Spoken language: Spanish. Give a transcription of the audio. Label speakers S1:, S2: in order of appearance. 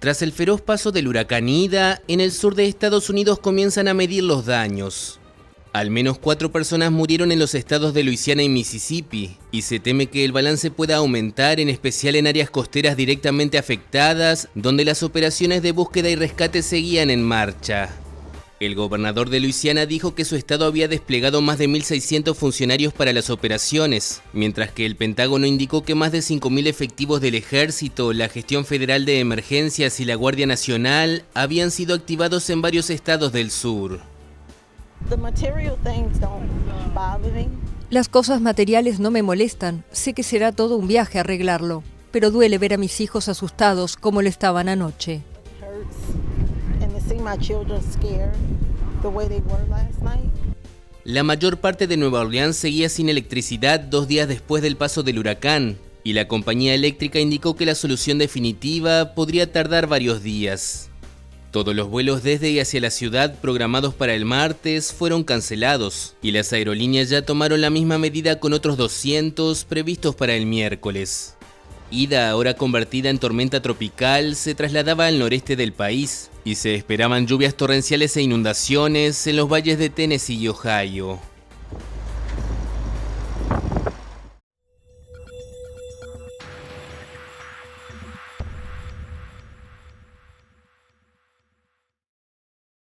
S1: Tras el feroz paso del huracán Ida, en el sur de Estados Unidos comienzan a medir los daños. Al menos 4 personas murieron en los estados de Luisiana y Mississippi, y se teme que el balance pueda aumentar, en especial en áreas costeras directamente afectadas, donde las operaciones de búsqueda y rescate seguían en marcha. El gobernador de Luisiana dijo que su estado había desplegado más de 1.600 funcionarios para las operaciones, mientras que el Pentágono indicó que más de 5.000 efectivos del Ejército, la Gestión Federal de Emergencias y la Guardia Nacional habían sido activados en varios estados del sur.
S2: Las cosas materiales no me molestan, sé que será todo un viaje arreglarlo, pero duele ver a mis hijos asustados como lo estaban anoche.
S1: La mayor parte de Nueva Orleans seguía sin electricidad 2 días después del paso del huracán, y la compañía eléctrica indicó que la solución definitiva podría tardar varios días. Todos los vuelos desde y hacia la ciudad programados para el martes fueron cancelados, y las aerolíneas ya tomaron la misma medida con otros 200 previstos para el miércoles. Ida, ahora convertida en tormenta tropical, se trasladaba al noreste del país y se esperaban lluvias torrenciales e inundaciones en los valles de Tennessee y Ohio.